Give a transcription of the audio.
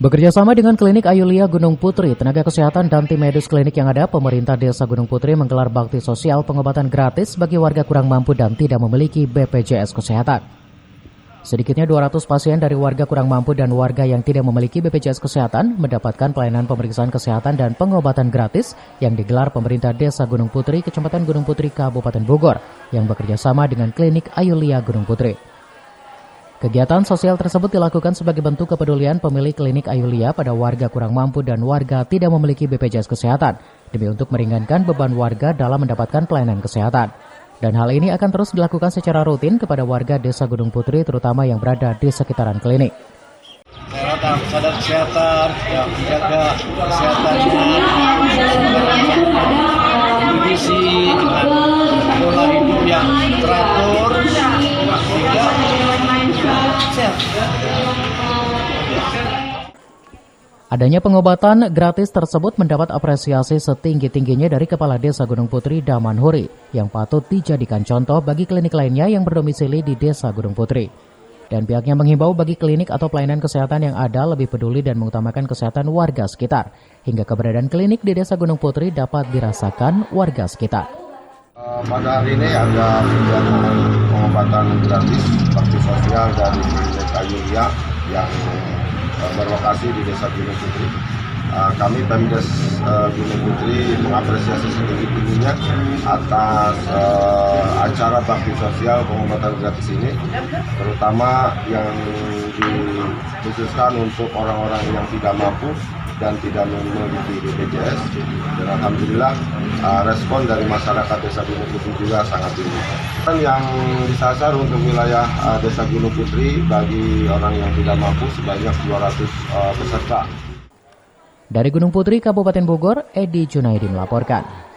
Bekerja sama dengan Klinik Ayulia Gunung Putri, tenaga kesehatan dan tim medis klinik yang ada, pemerintah Desa Gunung Putri menggelar bakti sosial pengobatan gratis bagi warga kurang mampu dan tidak memiliki BPJS Kesehatan. Sedikitnya 200 pasien dari warga kurang mampu dan warga yang tidak memiliki BPJS Kesehatan mendapatkan pelayanan pemeriksaan kesehatan dan pengobatan gratis yang digelar pemerintah Desa Gunung Putri, Kecamatan Gunung Putri, Kabupaten Bogor, yang bekerja sama dengan Klinik Ayulia Gunung Putri. Kegiatan sosial tersebut dilakukan sebagai bentuk kepedulian pemilik Klinik Ayulia pada warga kurang mampu dan warga tidak memiliki BPJS Kesehatan, demi untuk meringankan beban warga dalam mendapatkan pelayanan kesehatan. Dan hal ini akan terus dilakukan secara rutin kepada warga Desa Gunung Putri, terutama yang berada di sekitaran klinik. Sadar kesehatan, yang menjaga kesehatannya, kondisi dengan pola hidup yang teratur, sehingga sehat. Adanya pengobatan gratis tersebut mendapat apresiasi setinggi-tingginya dari Kepala Desa Gunung Putri, Daman Huri, yang patut dijadikan contoh bagi klinik lainnya yang berdomisili di Desa Gunung Putri. Dan pihaknya menghimbau bagi klinik atau pelayanan kesehatan yang ada lebih peduli dan mengutamakan kesehatan warga sekitar, hingga keberadaan klinik di Desa Gunung Putri dapat dirasakan warga sekitar. Pada hari ini ada kegiatan pengobatan gratis bakti sosial dari Klinik Ayulia yang berlokasi di Desa Gunung Putri. Kami Pemdes Gunung Putri mengapresiasi setinggi-tingginya atas acara bakti sosial pengobatan gratis ini, terutama yang dikhususkan untuk orang-orang yang tidak mampu dan tidak memiliki BPJS. Dan alhamdulillah respon dari masyarakat Desa Gunung Putri juga sangat tinggi. Dan yang disasar untuk wilayah Desa Gunung Putri bagi orang yang tidak mampu sebanyak 200 peserta. Dari Gunung Putri, Kabupaten Bogor, Edi Junaidi melaporkan.